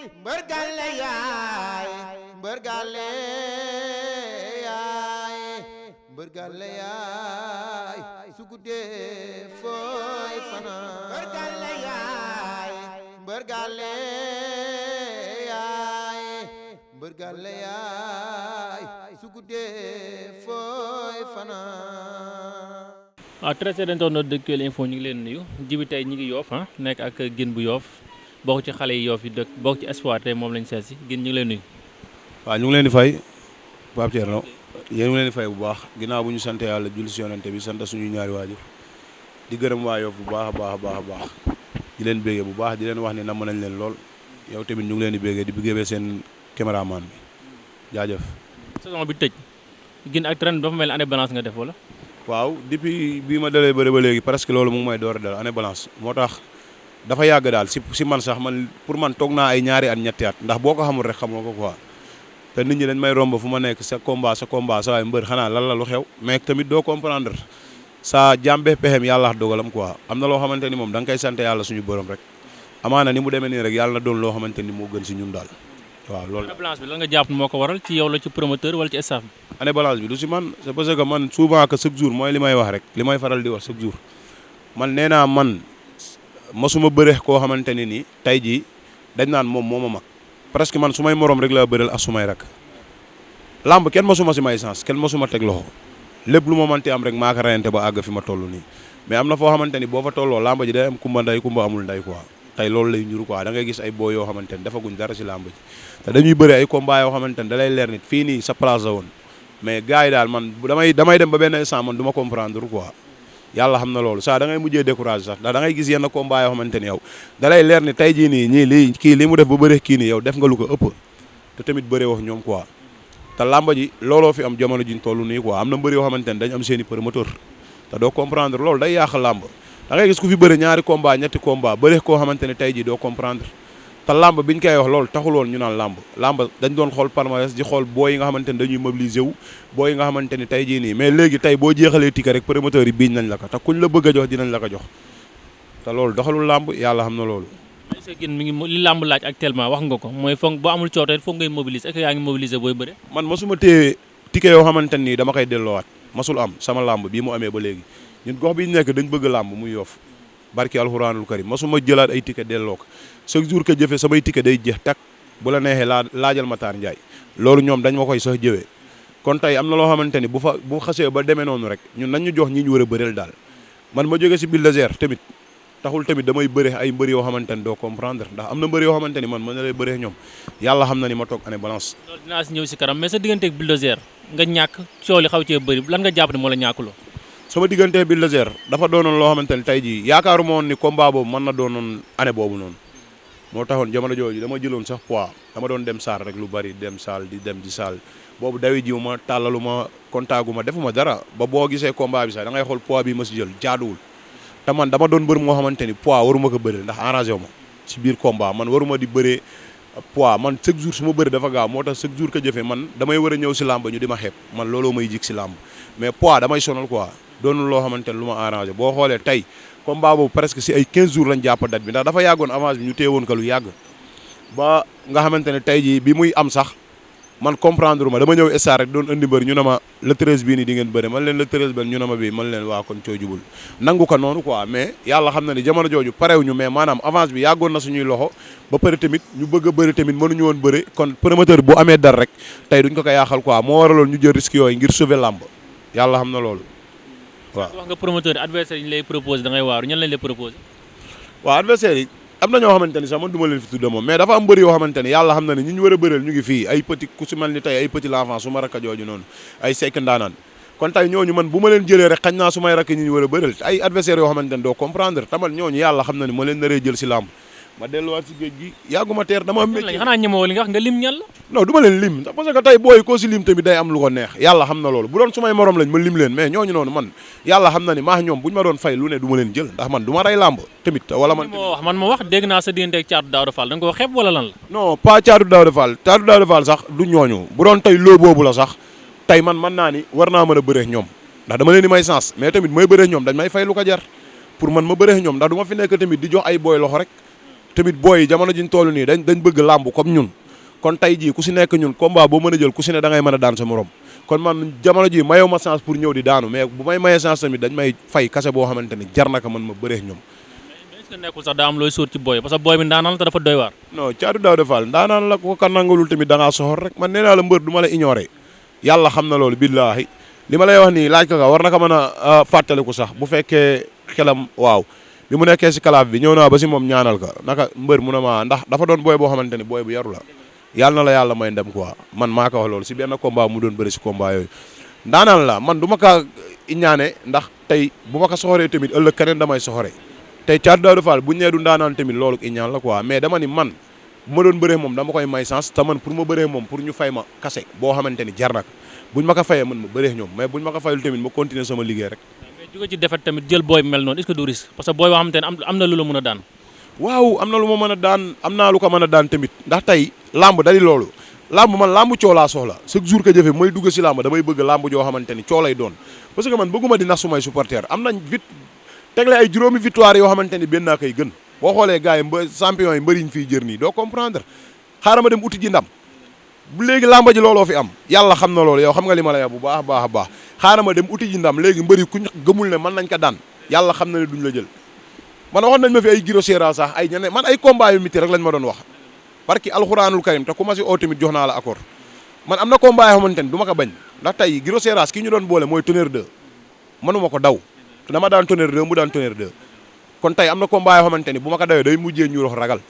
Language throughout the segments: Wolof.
mbër gàlle yaay mbër gàlle yaay mbër gàlle yaay su guddee fooy fanaan mbër gàlle yaay mbër gàlle yaay mbër gàlle yaay su guddee fooy fanaan. waaw très bien internaute de Kewel Info ñu ngi leen nuyu Djiby tey ñu ngi Yoff nekk ak Guine bu Yoff bokk ci xale yi Yoff yi dëkk bokk ci espoir tey moom lañ seet si Guine ñu ngi leen nuyu. waaw ñu ngi leen di fay Pape Thierno yéen ngi leen di fay bu baax ginnaaw bu ñu sant yàlla julli si yonente bi sant suñu ñaari waajur di gërëm waa Yoff bu baax a baax di leen béggee bu baax di leen wax ni namm nañ leen lool yow tamit ñu ngi leen di béggee di béggee seen caméraman bi jaajëf. saison bi tëj Guine ak ren dafa mel ni année balance nga def wala. waaw depuis bii ma dalee bëre ba léegi presque loolu mu ngi may door a dal année balance moo tax dafa yàgg daal si man sax man pour man toog naa ay ñaari at ñetti at ndax boo ko xamul rek xamoo ko quoi te nit ñi dañ may romb fu ma nekk sa combat sa waay mbër xanaa lan la lu xew mais tamit doo comprendre sa jàmbe pexem yàlla dogalam quoi am na loo xamante ni moom da nga koy sant yàlla suñu borom rek amaana ni mu demee nii rek yàlla na doon loo xamante ni moo gën si ñun daal waaw loolu. année balance bi lan nga jàpp moo ko waral ci yow la ci promoteur wala ci staff bi. année balance bi du si man c'est parce que man souvent que chaque jour mooy li may wax rek li may faral di wax chaque jour man nee naa man masuma bëre koo xamante ne ni tey jii dañ naan moom moo ma mag presque man su may morom rek laa bëreel ak su may rak làmb kenn masuma si may sens kenn masuma teg loxo lépp lu ma mënti am rek maa ko reyante ba àgg fi ma toll nii mais am na foo xamante ni boo fa tolloo làmb ji day am kumba nday kumba amul nday quoi tey loolu lay njuru quoi da ngay gis ay boo yoo xamante ni defaguñ dara si làmb ji te dañuy bëri ay combat yoo xamante ni da lay leer nit fii nii sa place la woon mais gars yi daal man damay dem ba benn instant man du ma comprendre quoi yàlla xam na loolu saa da ngay mujjee découragé sax ndax da ngay gis yenn combat yoo xamante ni yow da lay leer ni tey jii nii ñii lii kii li mu def ba bëre kii nii yow def nga lu ko ëpp te tamit bëree wax ñoom quoi te làmba ji looloo fi am jamono jiñ toll nii quoi am na mbër yoo xamante ni dañ am seen i promoteur te doo comprendre loolu day yàq làmb da ngay gis ku fi bëre ñaari combat ñetti combat bëre koo xamante ni tey jii doo comprendre te làmb biñ koy wax loolu taxul woon ñu naan làmb dañ doon xool palmarès di xool boo yi nga xamante ni dañuy mobiliser wu boo yi nga xamante ni tey jii nii mais léegi tey boo jeexalee ticket rek promoteur yi biiñ nañ la ko te kuñ la bëgg a jox dinañ la ko jox te loolu doxalul làmb yàlla xam na loolu. est-ce que Guine mi ngi li làmb laaj actuellement wax nga ko mooy foog boo amul cooto foog ngay mobiliser est-ce que yaa ngi mobiliser booy bëre. man masuma téye ticket yoo xamante ni dama koy delloowaat masul am sama làmb bii mu amee ba léegi ñun gox bi ñu nekk dañ bëgg làmb muy Yoff barki alxuraanul karim masuma jëlaat ay ticket delloo ko chaque jour que jëfee samay ticket day jeex tak bu la neexee laajal Matar Ndiaye loolu ñoom dañ ma koy sax jëwee kon tey am na loo xamante ni bu xasee ba demee noonu rek ñun nañ ñu jox ñi ñu war a bëreel daal man ma jógee si Bulldozer tamit taxul tamit damay bëre ay mbër yoo xamante ni doo comprendre ndax am na mbër yoo xamante ni man mën na lay bëree ñoom yàlla xam na ni ma toog année balance. loolu dinaa si ñëw si kanam mais sa digganteeg Bulldozer nga ñàkk coow li xaw cee bëri lan nga jàpp ne moo la ñàkkuloo. sama diggante Bulldozer dafa doonoon loo xamante ni tey jii yaakaaruma woon ni combat boobu mën na doonoon année boobu noonu moo taxoon jamono jooju dama jëloon sax poids dama doon dem saal rek lu bari dem saal di dem di saal boobu dawi jiw ma tàllalu ma kontaagu ma defuma dara ba boo gisee combat bi sax da ngay xool poids bi ma si jël jaaduwul te man dama doon mbër moo xamante ni poids waruma ko bëri ndax arrangé wu ma si biir combat man waruma di bëree poids man chaque jour su ma bëri dafa gaaw moo tax chaque jour que jëfee man damay war a ñëw si làmb ñu di ma xeeb man looloo may jig si làmb mais poids damay sonal quoi doonul loo xamante ne lu ma arrangé boo xoolee tey combat boobu presque si ay 15 jours lañ jàpp date bi ndax dafa yàggoon avance bi ñu téewoon ko lu yàgg ba nga xamante ne tey jii bi muy am sax man comprendre ma dama ñëw star rek doon andi mbër ñu ne ma le 13 bii nii di ngeen bëre man leen le 13 benn ñu ne ma bii man leen waa kon coo jubul nangu ko noonu quoi mais yàlla xam na ni jamono jooju parew ñu mais maanaam avance bi yàggoon na suñuy loxo ba pare tamit ñu bëgg a bëri tamit mënuñu woon bëri kon promoteur bu amee dar rek tey duñ ko yàqal quoi moo waraloon ñu jël risque yooyu ngir sauver làmb yàlla xam na loolu waaw. wax nga promoteur adversaire yi ñu lay proposé da ngay waaru ñan lañ lay proposé. waaw adversaire yi am na ñoo xamante ni sax man du ma leen fi tudde moom mais dafa am mbër yoo xamante ni yàlla xam na ne ñi ñu war a bëreel ñu ngi fii ay petit ku si mel ni tey ay petit l'enfant su ma rakka jooju noonu ay sekk ndaanaan kon tey ñooñu man bu ma leen jëlee rek xañ naa su may rakk ñi ñu war a bëreel ay adversaire yoo xamante ni doo comprendre tamal ñooñu yàlla xam na ni ma leen naree jël si làmb ma delluwaat si géej gi yàgguma teer dama am métier xanaa ñemoo li nga wax nga lim ñan la. non du ma leen lim parce que tey booy koo si lim tamit day am lu ko neex yàlla xam na loolu bu doon su may morom lañ ma lim leen mais ñooñu noonu man yàlla xam na ni maa ñoom buñu ma doon fay lu ne du ma leen jël ndax man du ma rey làmb tamit wala man ma wax dégg naa sa diggante ak Thiatou Daouda Fall da nga ko xeeb wala lan la. non pas Thiatou Daouda Fall sax du ñooñu bu doon tey loo boobu la sax tey man mën naa ni war naa mën a bëree ñoom ndax dama leen di may sens mais tamit mooy bëree ñoom dañ may fay lu ko jar pour man ma bëree ñoom ndax du ma fi nekk tamit di jox ay booy loxo rek tamit booy yi jamono jiñ toll nii dañ bëgg làmb comme ñun kon tey jii ku si nekk ñun combat boo mën a jël ku si ne da ngay mën a daan sa morom kon man jamono ji mayoo ma chance pour ñëw di daanu mais bu may mayee chance tamit dañ may fay kase boo xamante ni jar na ko man ma bëree ñoom. mais est-ce que nekkul sax daa am looy sóor ci booy parce que booy bi ndaanaan la te dafa doy waar. non Thiatou Daouda Fall ndaanaan la ko kan nangalul tamit da ngaa soxor rek man nee naa la mbër du ma la ignorer yàlla xam na loolu billaahi li ma lay wax nii laaj ko war na ko mën a fàttaliku sax bu fekkee xelam waaw bi mu nekkee si kalaaf bi ñëw naa ba si moom ñaanal ko naka mbër mu ne ma ndax dafa doon booy boo xamante ni booy bu yaru la yàlla na la yàlla may ndem quoi man maa ko wax loolu si benn combat mu doon bëri si combat yooyu ndaanaan la man du ma ka ñaane ndax tey bu ma ko soxoree tamit ëllëg keneen damay soxore tey Thiatou Daouda Fall bu ñu nee du ndaanaan tamit loolu iñaan la quoi mais dama ni man bu ma doon bëree moom dama koy may chance te man pour ma bëree moom pour ñu fay ma kase boo xamante ni jar na ko buñ ma ko fayee man ma bëree ñoom mais buñ ma ko fayul tamit ma continuer sama liggéey rek. mais jóge ci defet tamit jël booy mel noonu est-ce que du risque parce que booy boo xamante ne am na lu la mën a daan. waaw am na lu ma mën a daan am naa lu ko mën a daan tamit ndax tey làmb dali loolu làmb man làmb coo laa soxla chaque jour que jëfe mooy dugg si làmb damay bëgg làmb joo xamante ni coo lay doon parce que man bëgguma di nax sumay supporter am nañ tegle ay juróomi victoire yoo xamante ni benn naa koy gën boo xoolee gars yi champion yi mbëriñ fii jër nii doo comprendre xaaral ma dem uti ji ndam bu léegi làmba ji looloo fi am yàlla xam na loolu yow xam nga li ma lay wax bu baax a baax xaaral ma dem uti ji ndam léegi mbëri ku gëmul ne mën nañ ko daan yàlla xam na ne duñ la jël man waxoon nañ ma fi ay giro séera sax ay ñeneen man ay combat yu miti rek lañ ma doon wax barki alxuraanul karim te ku ma si oo tamit jox naa la accord man am na combat yoo xamante ni du ma ko bañ ndax tey giro séera ki ñu doon boole mooy Tonnerre 2 mënuma ko daw te dama daan Tonnerre 2 mu daan Tonnerre 2 kon tey am na combat yoo xamante ni bu ma ko dawee day mujjee ñu rox ragal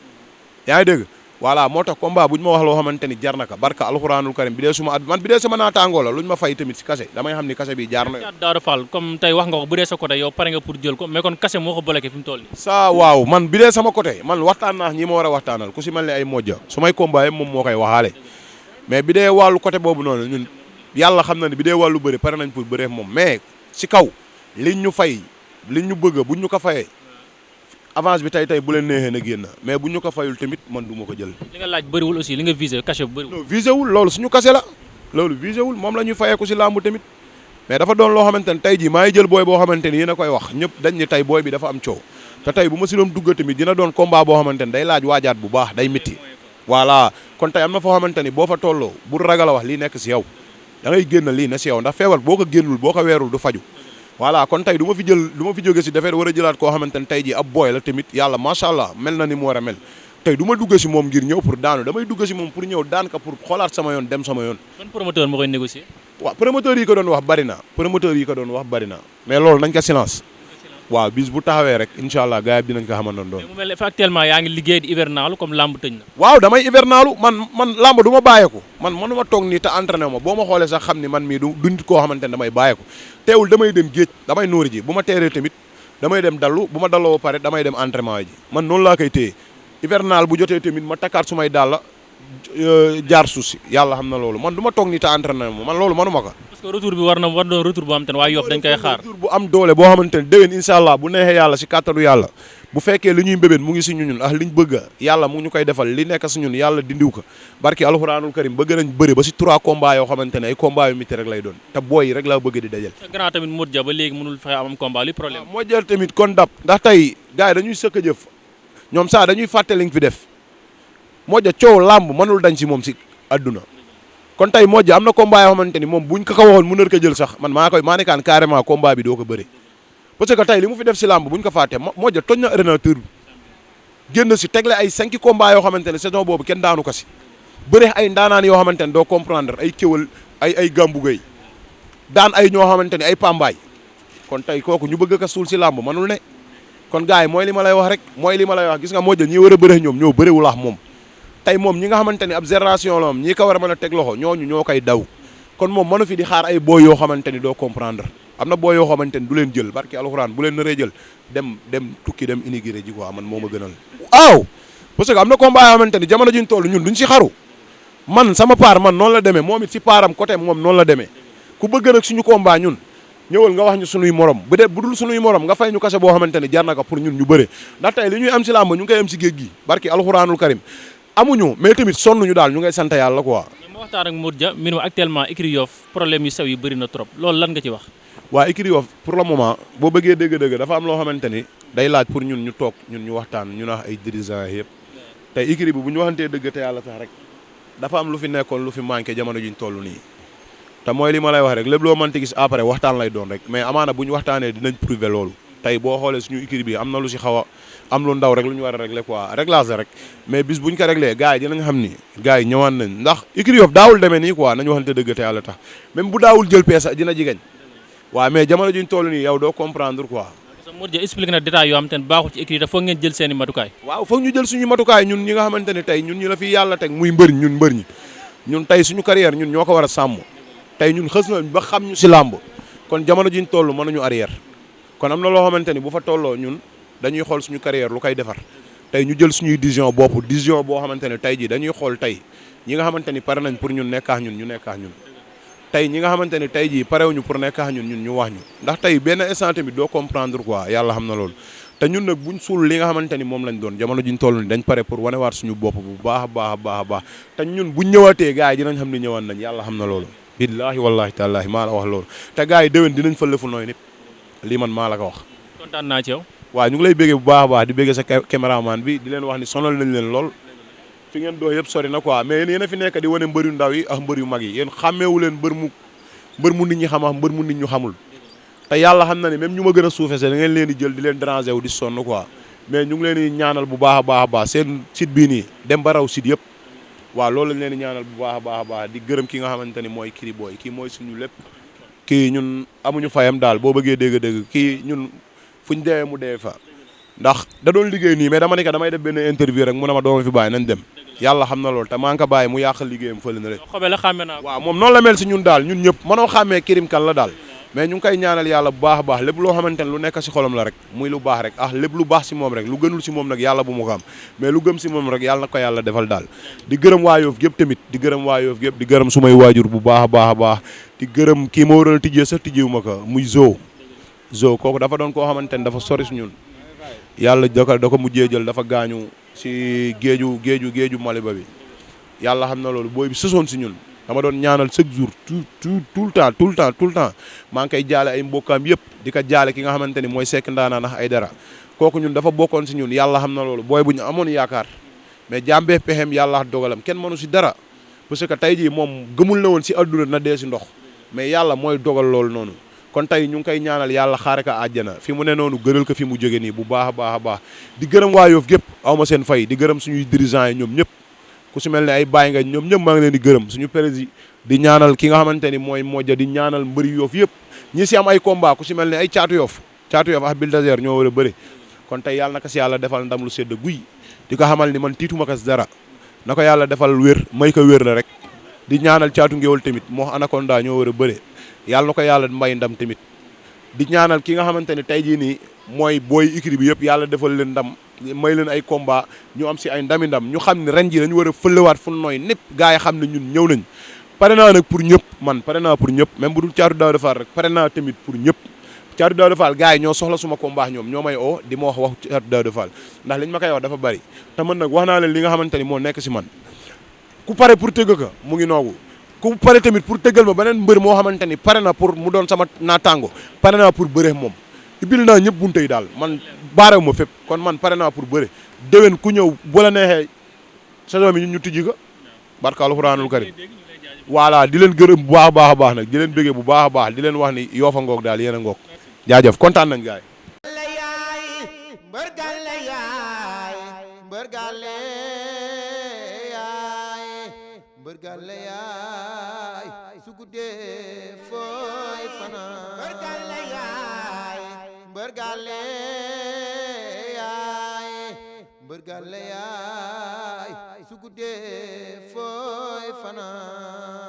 yaa ngi dégg voilà moo tax combat bu ñu ma wax loo xamante ni jar na ko barka alxuraanul karim bi dee suma man bi dee sama naataangoo la lu ñu ma fay tamit si kase damay xam ni kase bi jaar na Thiatou Daouda Fall comme tey wax nga ko bu dee sa côté yow pare nga pour jël ko mais kon kase moo ko bloqué fi mu toll nii. ça waaw man bi dee sama côté man waxtaan naa ñi ma war a waxtaanal ku si mel ni ay mojja su may combat moom moo koy waxaale mais bi dee wàllu côté boobu noonu ñun yàlla xam na ne bi dee wàllu bëri pare nañ pour bëree moom mais si kaw liñ ñu fay liñ ñu bëgg buñ ñu ko fayee avance bi tey bu leen neexee na génn mais buñ ñu ko fayul tamit man du ma ko jël. li nga laaj bëriwul aussi li nga visé cachet bu bëriwul. non visé wul loolu suñu kase la loolu visé wul moom la ñuy fayeeku si làmb tamit mais dafa doon loo xamante ne tey jii maa ngi jël booy boo xamante ni yéen a koy wax ñëpp dañ ni tey booy bi dafa am coow te tey bu ma si doon dugg tamit dina doon combat boo xamante ni day laaj waajaat bu baax day métti voilà kon tey am na foo xamante ni boo fa tolloo bu ragal a wax lii nekk si yow da ngay génn lii ne si yow ndax feebar boo ko génnul boo ko weerul du faju voilà kon tey du ma fi jóge si defet war a jëlaat koo xamante ne tey jii ab booy la tamit yàlla macha allah mel na ni mu war a mel tey du ma dugg si moom ngir ñëw pour daanu damay dugg si moom pour ñëw daan ka pour xoolaat sama yoon dem sama yoon. ban promoteur moo koy négocier. waaw promoteur yi ko doon wax bari na mais loolu nañ ko silence waaw bis bu taxawee rek incha allah gars yi dinañ ko xamante ne doon. mais mu mel ne actuellement yaa ngi liggéey di hivernalu comme lamb tëj na. waaw damay hivernalu man lamb du ma bàyyeeku man mënuma toog nii te entraîné ma boo ma xoolee sax xam ni man mii du nit koo xamante ne damay bàyyeeku teewul damay dem géej damay nóori ji bu ma teeree tamit damay dem dallu bu ma dalloo ba pare damay dem entraînement ji man noonu laa koy téye hivernal bu jotee tamit ma takkaat su may dàll jaar suuf si yàlla xam na loolu man du ma toog nii te entraîné ma man loolu mënuma ko. parce que retour bi war doon retour boo xamante ne waa Yoff dañ koy xaar. retour bu am doole boo xamante ne déwén incha allah bu neexee yàlla si kàttanu yàlla bu fekkee li ñuy mbébét mu ngi si ñun liñ bëgg yàlla mu ngi ñu koy defal li nekk si ñun yàlla dindiw ko barki alxuraanul karim bëgg nañ bëri ba si 3 combats yoo xamante ne ay combats yu miti rek lay doon te booy yi rek laa bëgg di dajal. sa grand tamit Modou Dia ba léegi mënul fexe am combat li problème. moo jël tamit kon dab ndax tey gars yi dañuy sëkk a jëf ñoom saa dañuy fàtte liñ fi def moo ja coow làmb mënul dañ si moom si adduna kon tey moo ja am na combat yoo xamante ni moom buñ ko waxoon mu nar ko jël sax man maa nekkaan carrément combat bi doo ko bëri parce que tey li mu fi def si làmb buñ ko fàtte moo ja toj na ordinateur bi génn si tegle ay 5 combats yoo xamante ne saison boobu kenn daanu ko si bëre ay ndaanaan yoo xamante ne doo comprendre ay kéwal ay gambugay daan ay ñoo xamante ne ay pambaay kon tey kooku ñu bëgg ko suul si làmb mënul ne kon gars yi mooy li ma lay wax rek mooy li ma lay wax gis nga moo ja ñi war a bëre ñoom ñoo bëriwul ak moom tey moom ñi nga xamante ni ab génération la moom ñi ko war a mën a teg loxo ñooñu ñoo koy daw kon moom mënu fi di xaar ay booy yoo xamante ni doo comprendre am na booy yoo xamante ni du leen jël barki alxuraan bu leen naree jël dem tukki dem immigré ji quoi man moo ma gënal. waaw parce que am na combat yoo xamante ni jamono ji ñu toll ñun duñ si xaru man sama part man noonu la demee moom it si paaram côté moom noonu la demee ku bëgg nag suñu combat ñun ñëwal nga wax ñu sunuy morom bu dee bu dul sunuy morom nga fay ñu kase boo xamante ni jar na ko pour ñun ñu bëre ndax tey li ñuy am si làmb ñu ngi koy am si géej gi barki alxuraanul karim amuñu mais tamit sonnuñu daal ñu ngay sant yàlla quoi. ma waxtaan ak Modou Dia mbir mi actuellement écurie Yoff problème yu sew yi bëri na trop loolu lan nga ci wax. waa écurie Yoff pour le moment boo bëggee dëgg-dëgg dafa am loo xamante ni day laaj pour ñun ñu toog ñun ñu waxtaan ñu wax ay dirigeants yëpp tey écurie bi bu ñu waxantee dëgg te yàlla tax rek dafa am lu fi nekkoon lu fi manqué jamono juñ toll nii te mooy li ma lay wax rek lépp loo mënti gis après waxtaan lay doon rek mais amaana bu ñu waxtaanee dinañ prouver loolu tey boo xoolee suñu écurie bi am na lu si xaw a am lu ndaw rek lu ñu war a régler quoi réglage la rek mais bis buñ ko réglé gars yi dinañ xam ni gars yi ñëwaan nañ ndax écurie Yoff daawul demee nii quoi nañu waxante dëgg te yàlla tax même bu daawul jël peesa dina jigañ waaw mais jamono juñ toll nii yow doo comprendre quoi. parce que Modou Dia expliqué na détail yoo xam te ne baaxul ci écurie dafa foog ngeen jël seen i matukaay. waaw foog ñu jël suñu matukaay ñun ñi nga xamante ne tey ñun ñu la fi yàlla teg muy mbër ñi ñun tey suñu carrière ñun ñoo ko war a sàmm tey ñun xës na ba xam ñu si làmb kon jamono jiñ toll mënuñu arrière kon am na loo xamante ni bu fa tolloo ñun dañuy xool suñu carrière lu koy defar tey ñu jël suñuy décision bopp décision boo xamante ne tey jii dañuy xool tey ñi nga xamante ni pare nañ pour ñun nekkaax ñun ñu nekkaax ñun tey ñi nga xamante ni tey jii parewuñu pour nekkaax ñun ñu wax ñu ndax tey benn instant tamit doo comprendre quoi yàlla xam na loolu te ñun nag buñ suul li nga xamante ni moom lañ doon jamono jiñ toll ni dañ pare pour wanewaat suñu bopp bu baax a baax a baax a baax te ñun buñ ñëwaatee gars yi dinañ xam ne ñëwaan nañ yàlla xam na loolu billaahi wallaahi taalaahi maa la wax loolu te gars yi déwén dinañ fa lëfu nooy nit lii man maa la ko wax kontaan naa ci yow. waaw ñu ngi lay béggee bu baax a baax di béggee sa caméraman bi di leen wax ni sonal nañ leen lool fi ngeen doo yëpp sori na quoi mais yéen a fi nekk di wane mbër yu ndaw yi ak mbër yu mag yi yéen xàmmeewu leen mbër mu nit ñi xam ak mbër mu nit ñu xamul te yàlla xam na ne même ñu ma gën a suufe se da ngeen leen di jël di leen déranger wu di sonn quoi mais ñu ngi leen di ñaanal bu baax a baax a baax seen site bii nii dem ba raw site yëpp waaw loolu lañ leen di ñaanal bu baax a baax a baax di gërëm ki nga xamante ni mooy Kiri Boy kii mooy suñu lépp kii ñun amuñu fayam daal boo bëggee dégg-dégg kii ñun fuñ deewee mu dee fa ndax da doon liggéey nii mais dama ne ko damay def benn interview rek mu ne ma dooma fi bàyyi nañ dem yàlla xam na loolu te maa ngi ko bàyyi mu yàqal liggéeyam fële na rek xobee la xàmme naa waaw moom noonu la mel si ñun daal ñun ñëpp mënoo xàmmee Kirim kan la daal mais ñu ngi koy ñaanal yàlla bu baax a baax lépp loo xamante ne lu nekk si xolam la rek muy lu baax rek lépp lu baax si moom rek lu gënul si moom nag yàlla bu mu ko am mais lu gëm si moom rek yàlla na ko yàlla defal daal di gërëm waa Yoff gépp tamit di gërëm waa Yoff gépp di gërëm sumay waajur bu baax a baax a baax di gërëm kii ma waroon tijjee sax tijjewu ma ko muy Zo kooku dafa doon koo xamante ne dafa sori si ñun yàlla da ko mujjee jël dafa gaañu si géeju Maliba bi yàlla xam na loolu booy bi sësoon si ñun dama doon ñaanal chaque jour tout le temps maa ngi koy jaale ay mbokkaam yëpp di ko jaale ki nga xamante ni mooy Seck Ndaanaan ndax ay dara kooku ñun dafa bokkoon si ñun yàlla xam na loolu booy bu ñu amoon yaakaar mais jàmbee pexem yàlla dogalam kenn mënu si dara parce que tey jii moom gëmul na woon si adduna na dee si ndox mais yàlla mooy dogal loolu noonu kon tey ñu ngi koy ñaanal yàlla xaare ko àjjana fi mu ne noonu gënal ko fi mu jóge nii bu baax a baax di gërëm waa Yoff gépp awma seen fay di gërëm suñuy dirigeants yi ñoom ñëpp ku si mel ne ay bàyyi nga ñoom ñëpp maa ngi leen di gërëm suñu président di ñaanal ki nga xamante ni mooy Modja di ñaanal mbëri Yoff yëpp ñi si am ay combat ku si mel ne ay caatu Yoff ak Bulldozer ñoo war a bëri kon tey yàlla na ko si yàlla defal ndam lu sedd guy di ko xamal ni man tiituma ko si dara na ko yàlla defal wér may ko wér la rek di ñaanal caatu ngéwal tamit moo Anaconda ñoo war a bëri yàlla na ko yàlla may ndam tamit di ñaanal ki nga xamante ne tey jii nii mooy booy écurie bi yëpp yàlla defal leen ndam may leen ay combat ñu am si ay ndam ñu xam ne ren ji dañu war a fëlewaat fu nooy népp gars yi xam ne ñun ñëw nañ pare naa nag pour ñëpp pare naa pour ñëpp même bu dul Thiatou Daouda Fall rek pare naa tamit pour ñëpp Thiatou Daouda Fall gars yi ñoo soxla suma combat ñoom ñoo may oo di ma wax Thiatou Daouda Fall ndax liñ ma koy wax dafa bari te man nag wax naa leen li nga xamante ni moo nekk si man ku pare pour tëgg ko mu ngi noogu ku pare tamit pour tëggal ma beneen mbër moo xamante ni pare na pour mu doon sama naataango pare naa pour bëre moom ibil naa ñëpp bunte yi daal man baarewu ma fépp kon man pare naa pour bëre déwén ku ñëw bu la neexee saison bi ñun ñu tijji ko barka alxuraanul karim voilà di leen gërëm bu baax a baax nag di leen bëggee bu baax a baax di leen wax ni Yoff a ngoog daal yéen a ngoog jaajëf kontaan nañ gaay Bergale yaay su guddee fooy fanaan bergale yaay su guddee fooy fanaan